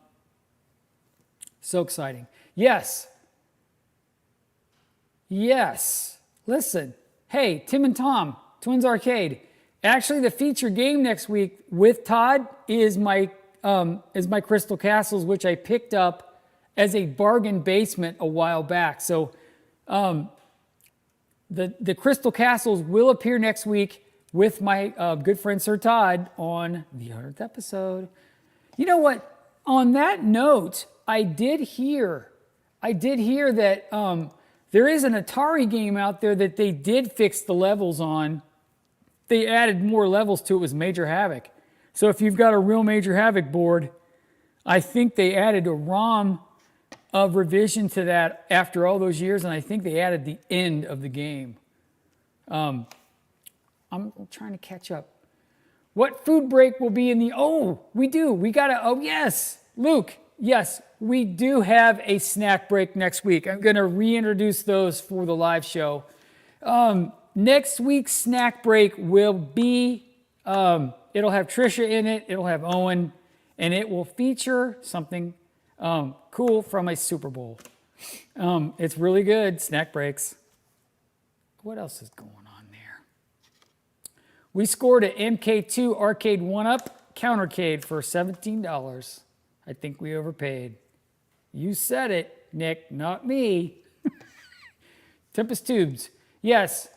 [SPEAKER 1] exciting. Yes. Listen. Hey, Tim and Tom, Twins Arcade. Actually, the feature game next week with Todd is my Crystal Castles, which I picked up as a bargain basement a while back. So the Crystal Castles will appear next week with my good friend Sir Todd on the 100th episode. You know what? On that note, I did hear that there is an Atari game out there that they did fix the levels on. They added more levels to it. Was Major Havoc. So if you've got a real Major Havoc board, I think they added a ROM of revision to that after all those years, and I think they added the end of the game. I'm trying to catch up. What food break will be in the... Oh, we do. We got to... Oh, yes. Luke, yes, we do have a snack break next week. I'm going to reintroduce those for the live show. Next week's snack break will be... it'll have Trisha in it. It'll have Owen. And it will feature something cool from a Super Bowl. It's really good. Snack breaks. What else is going on there? We scored an MK2 Arcade 1-Up Countercade for $17. I think we overpaid. You said it, Nick, not me. Tempest Tubes. Yes.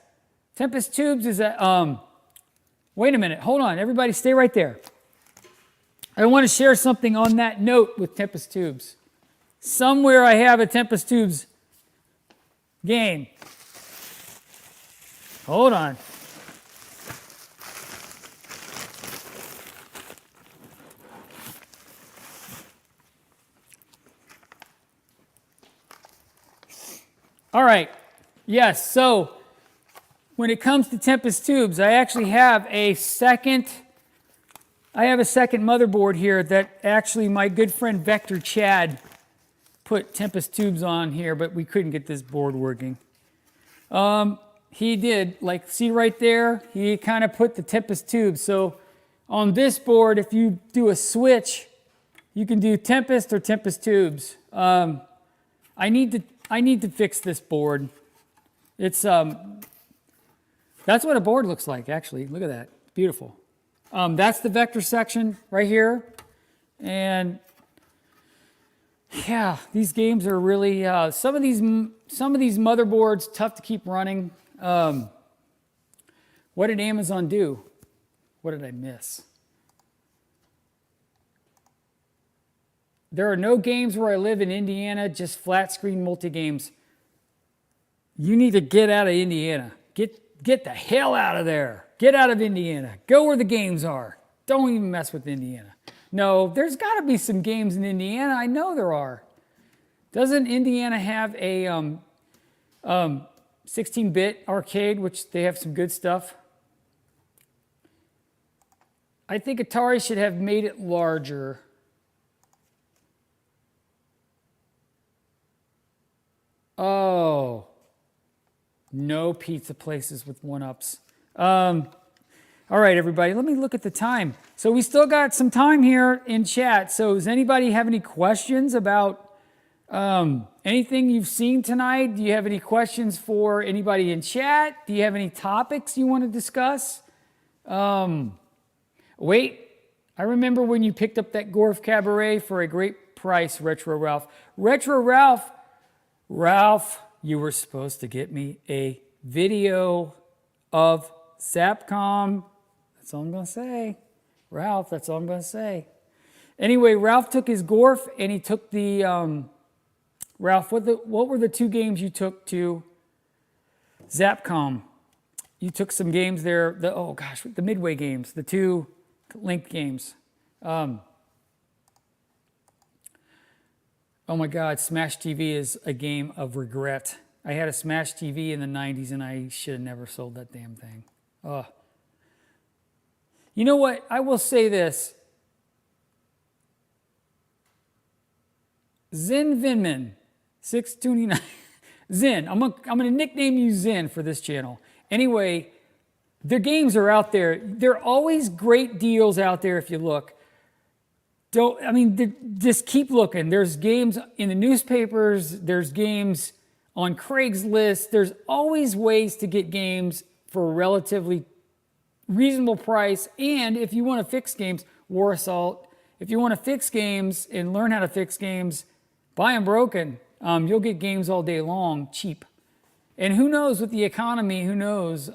[SPEAKER 1] Tempest Tubes is a... wait a minute. Hold on. Everybody stay right there. I want to share something on that note with Tempest Tubes. Somewhere I have a Tempest Tubes game. Hold on. All right. Yes, so when it comes to Tempest Tubes, I actually have a second motherboard here that actually my good friend Vector Chad put Tempest Tubes on here, but we couldn't get this board working. He did, like, see right there? He kind of put the Tempest Tubes. So on this board, if you do a switch, you can do Tempest or Tempest Tubes. I need to fix this board. It's that's what a board looks like, actually. Look at that. Beautiful. That's the vector section right here. And yeah, these games are really some of these motherboards tough to keep running. What did Amazon do? What did I miss? There are no games where I live in Indiana, just flat screen multi-games. You need to get out of Indiana. Get the hell out of there. Get out of Indiana. Go where the games are. Don't even mess with Indiana. No, there's got to be some games in Indiana. I know there are. Doesn't Indiana have a 16-bit arcade, which they have some good stuff? I think Atari should have made it larger. Oh, no pizza places with 1-ups. All right, everybody, let me look at the time. So we still got some time here in chat. So does anybody have any questions about anything you've seen tonight? Do you have any questions for anybody in chat? Do you have any topics you want to discuss? Wait, I remember when you picked up that Gorf Cabaret for a great price, Retro Ralph. Retro Ralph, you were supposed to get me a video of Zapcom. That's all I'm going to say. Ralph, that's all I'm going to say. Anyway, Ralph took his Gorf and he took the... Ralph, what were the two games you took to Zapcom? You took some games there. The Midway games, the two linked games. Oh my God, Smash TV is a game of regret. I had a Smash TV in the 90s and I should have never sold that damn thing. You know what? I will say this. Zen Vinman, 629. Zen. I'm gonna nickname you Zen for this channel. Anyway, the games are out there. There are always great deals out there if you look. Just keep looking. There's games in the newspapers. There's games on Craigslist. There's always ways to get games for a relatively reasonable price. And if you want to fix games, War Assault. If you want to fix games and learn how to fix games, buy them broken. You'll get games all day long, cheap. And who knows with the economy? Who knows?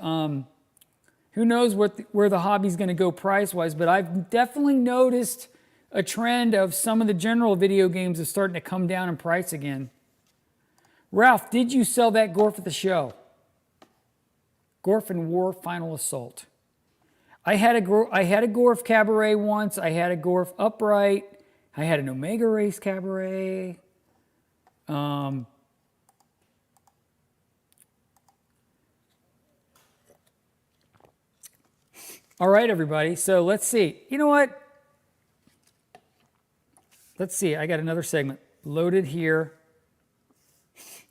[SPEAKER 1] Who knows where the hobby's going to go price-wise? But I've definitely noticed a trend of some of the general video games are starting to come down in price again. Ralph, did you sell that Gorf at the show? Gorf and War Final Assault. I had a Gorf Cabaret once. I had a Gorf Upright. I had an Omega Race Cabaret. All right, everybody. So let's see. You know what? Let's see. I got another segment loaded here.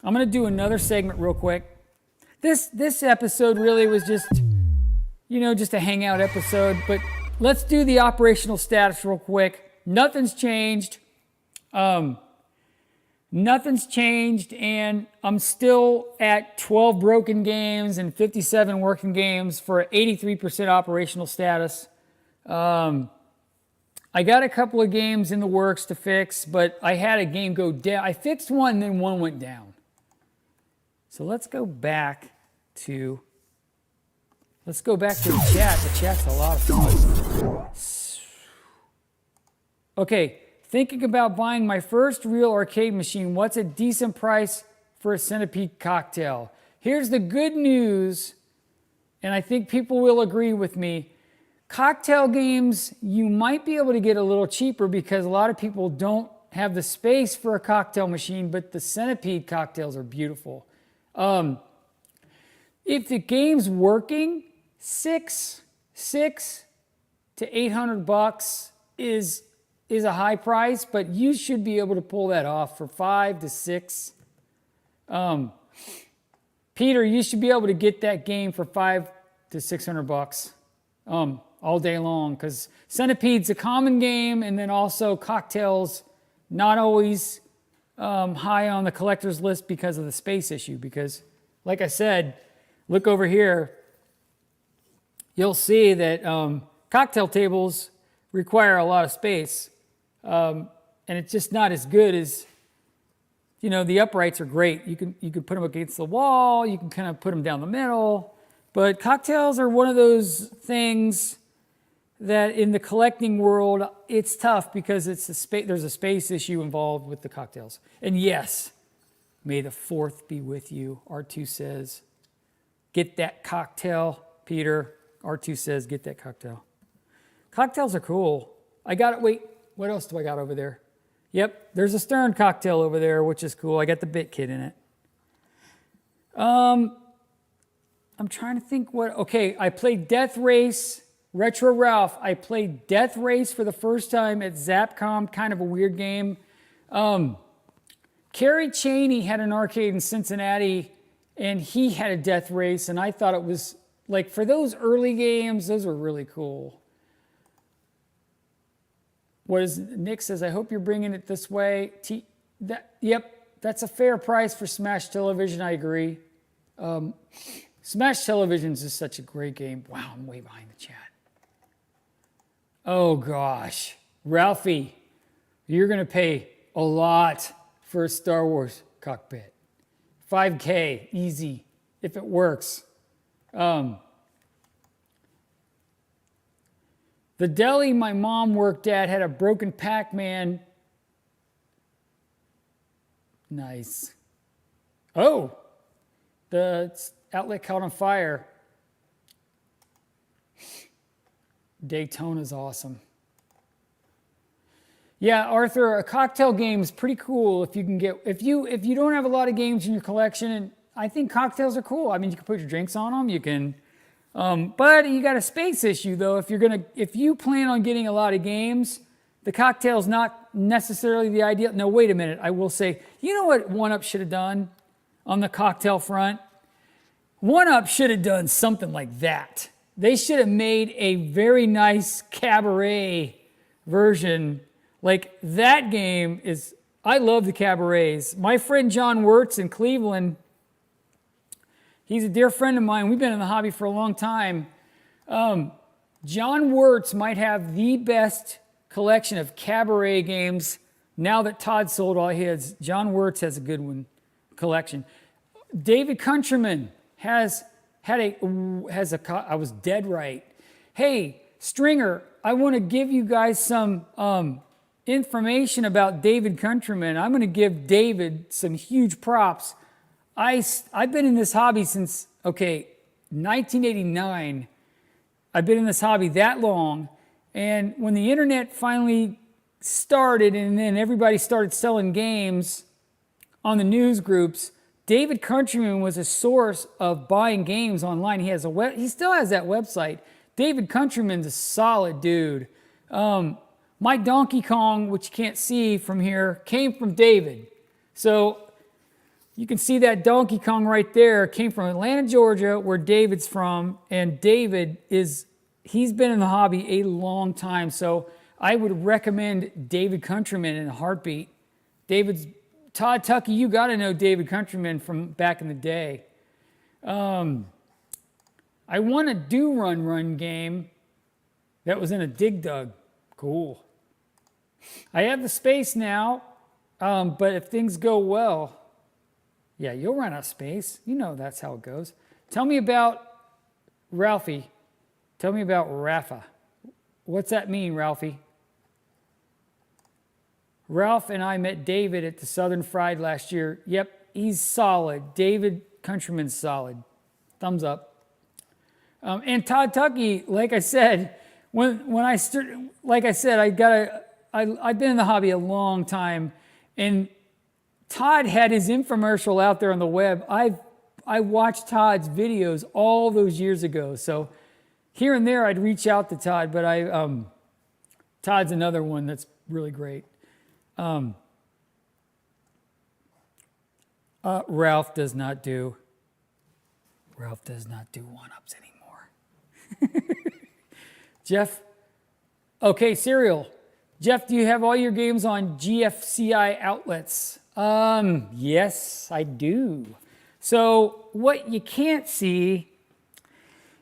[SPEAKER 1] I'm going to do another segment real quick. This episode really was just, just a hangout episode. But let's do the operational status real quick. Nothing's changed. Nothing's changed, and I'm still at 12 broken games and 57 working games for 83% operational status. I got a couple of games in the works to fix, but I had a game go down. I fixed one, then one went down. So let's go back to the chat. The chat's a lot of fun. Okay. Thinking about buying my first real arcade machine, what's a decent price for a Centipede cocktail? Here's the good news, and I think people will agree with me. Cocktail games, you might be able to get a little cheaper because a lot of people don't have the space for a cocktail machine, but the Centipede cocktails are beautiful. If the game's working, $600 to $800 is a high price, but you should be able to pull that off for $500 to $600. Peter, you should be able to get that game for $500 to $600 all day long, because Centipede's a common game, and then also cocktails not always high on the collector's list because of the space issue. Because, like I said, look over here, you'll see that cocktail tables require a lot of space. And it's just not as good as, the uprights are great. You can put them against the wall. You can kind of put them down the middle. But cocktails are one of those things that in the collecting world, it's tough because there's a space issue involved with the cocktails. And yes, may the 4th be with you. R2 says, get that cocktail, Peter. R2 says, get that cocktail. Cocktails are cool. Wait. What else do I got over there? Yep, there's a Stern cocktail over there, which is cool. I got the Bit Kit in it. I'm trying to think okay, I played Death Race, Retro Ralph. I played Death Race for the first time at Zapcom, kind of a weird game. Kerry Cheney had an arcade in Cincinnati, and he had a Death Race, and I thought it was, for those early games, those were really cool. Nick says, I hope you're bringing it this way. Yep, that's a fair price for Smash Television. I agree. Smash Televisions is such a great game. Wow, I'm way behind the chat. Oh, gosh. Ralphie, you're going to pay a lot for a Star Wars cockpit. $5K, easy, if it works. The deli my mom worked at had a broken Pac-Man. Nice. Oh, the outlet caught on fire. Daytona's awesome. Yeah, Arthur, a cocktail game is pretty cool if you can get, if you don't have a lot of games in your collection, and I think cocktails are cool. I mean, you can put your drinks on them, you can But you got a space issue though. If you plan on getting a lot of games, the cocktail's not necessarily the ideal. No, wait a minute. I will say, you know what 1UP should have done on the cocktail front? 1UP should have done something like that. They should have made a very nice cabaret version. Like that game is, I love the cabarets. My friend John Wirtz in Cleveland, he's a dear friend of mine. We've been in the hobby for a long time. John Wirtz might have the best collection of cabaret games. Now that Todd sold all his, John Wirtz has a good one collection. David Countryman I was dead right. Hey, Stringer, I want to give you guys some information about David Countryman. I'm going to give David some huge props. I've been in this hobby since, 1989. I've been in this hobby that long. And when the internet finally started and then everybody started selling games on the news groups, David Countryman was a source of buying games online. He still has that website. David Countryman's a solid dude. My Donkey Kong, which you can't see from here, came from David. So you can see that Donkey Kong right there came from Atlanta, Georgia, where David's from. And he's been in the hobby a long time. So I would recommend David Countryman in a heartbeat. Todd Tuckey, you got to know David Countryman from back in the day. I won a Do Run game that was in a Dig Dug. Cool. I have the space now, but if things go well, yeah, you'll run out of space. You know that's how it goes. Tell me about Ralphie. Tell me about Rafa. What's that mean, Ralphie? Ralph and I met David at the Southern Fried last year. Yep, he's solid. David Countryman's solid. Thumbs up. And Todd Tuckey, like I said, I've been in the hobby a long time, and Todd had his infomercial out there on the web. I watched Todd's videos all those years ago, so here and there I'd reach out to Todd, but Todd's another one that's really great. Ralph does not do 1UPs anymore. Jeff, okay, Serial. Jeff, do you have all your games on GFCI outlets? Yes, I do. So what you can't see,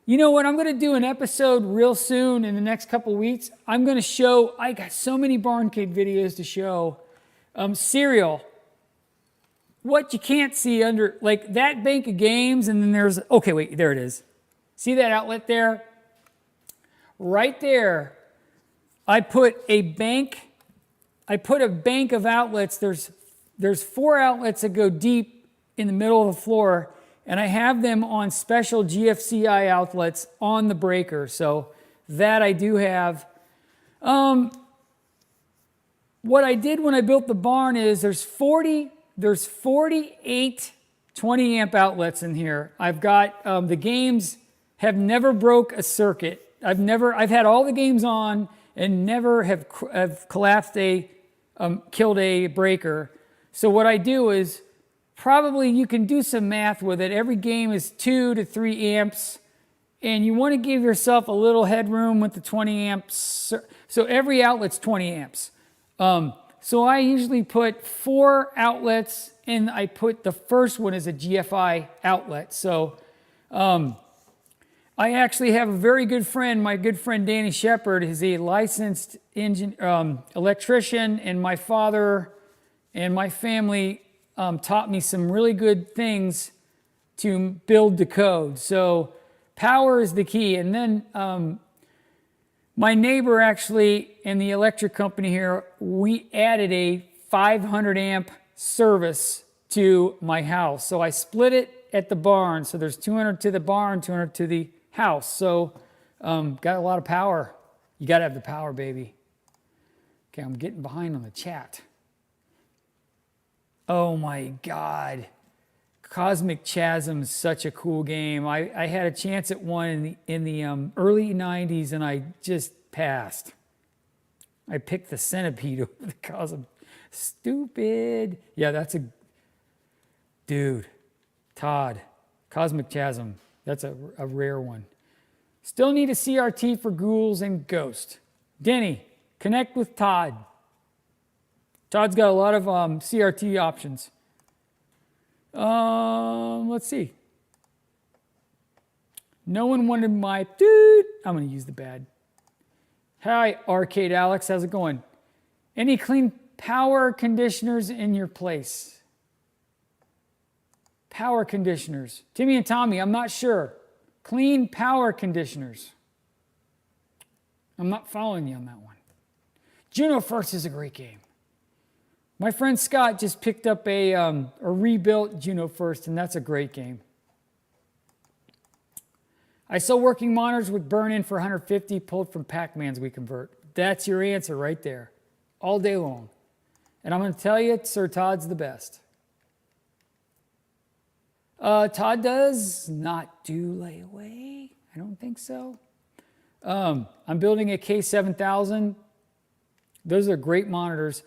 [SPEAKER 1] you know what, I'm going to do an episode real soon in the next couple weeks. I'm going to show, I got so many BarnCade videos to show. Serial, what you can't see under, like that bank of games, and then there's, okay, wait, there it is. See that outlet there? Right there, I put a bank of outlets. There's 4 outlets that go deep in the middle of the floor, and I have them on special GFCI outlets on the breaker. So that I do have. What I did when I built the barn is there's 48 20 amp outlets in here. I've got the games have never broke a circuit. I've had all the games on and never have collapsed killed a breaker. So what I do is, probably you can do some math with it. Every game is 2 to 3 amps, and you want to give yourself a little headroom with the 20 amps. So every outlet's 20 amps. So I usually put 4 outlets, and I put the first one as a GFI outlet. So I actually have a very good friend, my good friend Danny Shepard, is a licensed electrician, and my father and my family taught me some really good things to build the code. So power is the key. And then my neighbor actually in the electric company here, we added a 500 amp service to my house. So I split it at the barn. So there's 200 to the barn, 200 to the house. So got a lot of power. You got to have the power, baby. Okay, I'm getting behind on the chat. Oh my God. Cosmic Chasm is such a cool game. I had a chance at one in the early 90s and I just passed. I picked the Centipede over the Cosmic. Stupid. Yeah, that's a... Dude. Todd. Cosmic Chasm. That's a rare one. Still need a CRT for Ghouls and Ghost. Denny, connect with Todd. Todd's got a lot of CRT options. Let's see. No one wanted my dude. I'm going to use the bad. Hi, Arcade Alex. How's it going? Any clean power conditioners in your place? Power conditioners. Timmy and Tommy, I'm not sure. Clean power conditioners. I'm not following you on that one. Juno First is a great game. My friend Scott just picked up a rebuilt Juno First, and that's a great game. I sell working monitors with burn-in for 150, pulled from Pac-Mans we convert. That's your answer right there, all day long. And I'm going to tell you, Sir Todd's the best. Todd does not do layaway. I don't think so. I'm building a K7000. Those are great monitors.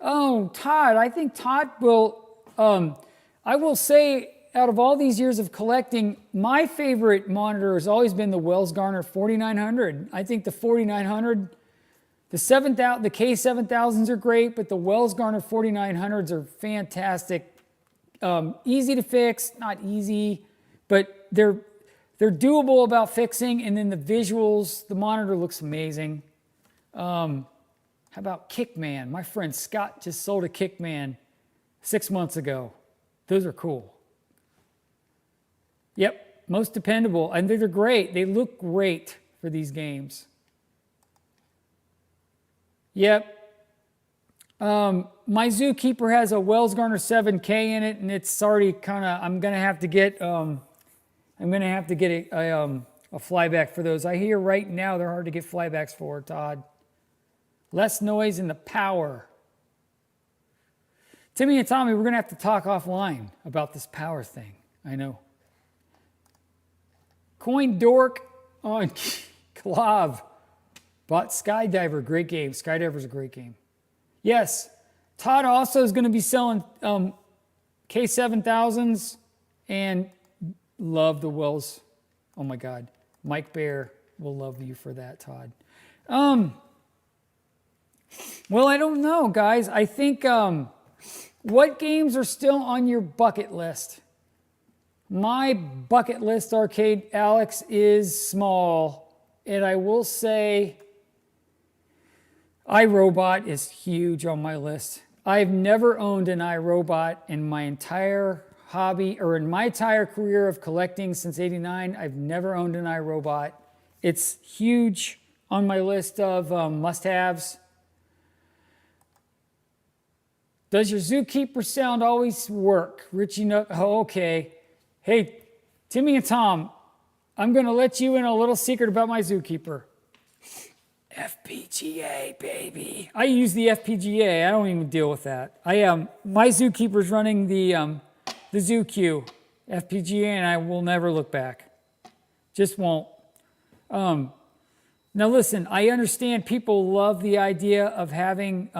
[SPEAKER 1] Oh, Todd, I think Todd will, I will say, out of all these years of collecting, my favorite monitor has always been the Wells Garner 4900. I think the 4900, the K7000s are great, but the Wells Garner 4900s are fantastic. Easy to fix, not easy, but they're doable about fixing, and then the visuals, the monitor looks amazing. How about Kickman? My friend Scott just sold a Kickman 6 months ago. Those are cool. Yep, most dependable, and they're great. They look great for these games. Yep. My Zookeeper has a Wells Garner 7K in it, and it's already kind of. I'm gonna have to get a flyback for those. I hear right now they're hard to get flybacks for, Todd. Less noise and the power. Timmy and Tommy, we're gonna have to talk offline about this power thing. I know. Coin Dork on Klav. Bought Skydiver, great game. Skydiver's a great game. Yes, Todd also is going to be selling K7000s and love the Wells. Oh my God. Mike Bear will love you for that, Todd. Well, I don't know, guys. I think what games are still on your bucket list? My bucket list, Arcade Alex, is small, and I will say iRobot is huge on my list. I've never owned an iRobot in my entire hobby, or in my entire career of collecting since '89. I've never owned an iRobot. It's huge on my list of must-haves. Does your Zookeeper sound always work? Richie Nook, oh, okay. Hey, Timmy and Tom, I'm going to let you in a little secret about my Zookeeper. FPGA, baby. I use the FPGA. I don't even deal with that. My Zookeeper's running the ZooQ FPGA, and I will never look back. Just won't. Now listen, I understand people love the idea of having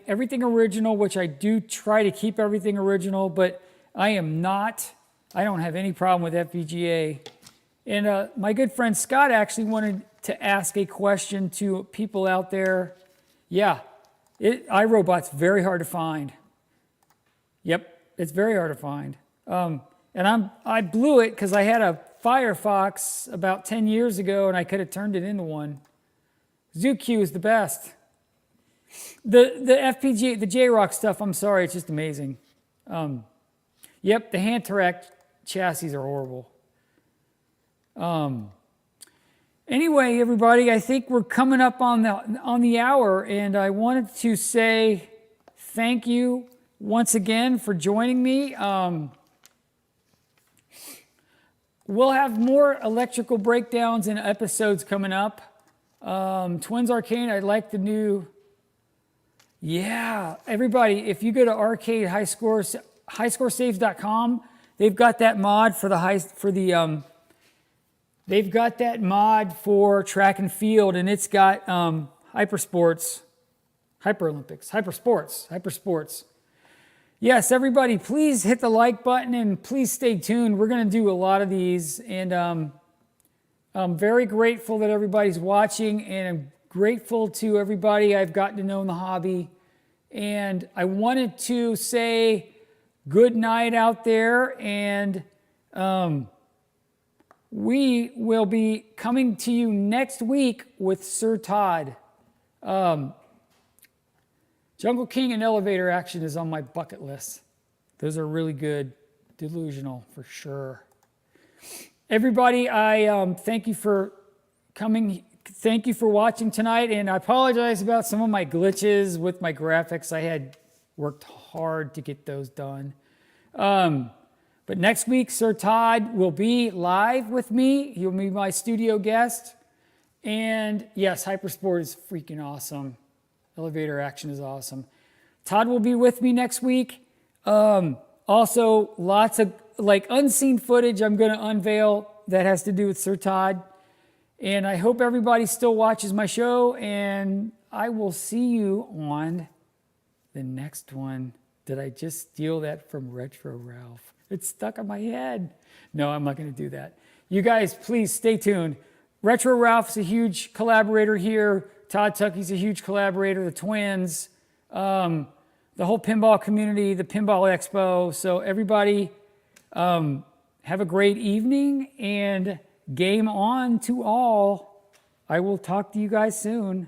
[SPEAKER 1] everything original, which I do try to keep everything original, but I don't have any problem with FPGA. And my good friend Scott actually wanted to ask a question to people out there. Yeah, iRobot's very hard to find. Yep, it's very hard to find. And I blew it because I had a Firefox about 10 years ago, and I could have turned it into one. ZooQ is the best. The FPGA, the J-Rock stuff, I'm sorry, it's just amazing. Yep, the hand-track chassis are horrible. Anyway, everybody, I think we're coming up on the hour, and I wanted to say thank you once again for joining me. We'll have more electrical breakdowns and episodes coming up. Twins Arcane, I like the new... Yeah, everybody, if you go to arcade highscoresaves.com, they've got that mod for they've got that mod for track and field, and it's got hypersports. Yes, everybody, please hit the like button and please stay tuned. We're going to do a lot of these, and I'm very grateful that everybody's watching, and I'm grateful to everybody I've gotten to know in the hobby. And I wanted to say good night out there, and we will be coming to you next week with Sir Todd. Jungle King and Elevator Action is on my bucket list. Those are really good. Delusional, for sure. Everybody, I thank you for coming. Thank you for watching tonight, and I apologize about some of my glitches with my graphics. I had worked hard to get those done. But next week, Sir Todd will be live with me. He'll be my studio guest. And yes, Hypersport is freaking awesome. Elevator Action is awesome. Todd will be with me next week. Also, lots of unseen footage I'm going to unveil that has to do with Sir Todd. And I hope everybody still watches my show, and I will see you on the next one. Did I just steal that from Retro Ralph? It's stuck in my head. No, I'm not going to do that. You guys, please stay tuned. Retro Ralph's a huge collaborator here. Todd Tuckey's a huge collaborator. The twins, the whole pinball community, the Pinball Expo. So everybody, have a great evening, and game on to all. I will talk to you guys soon.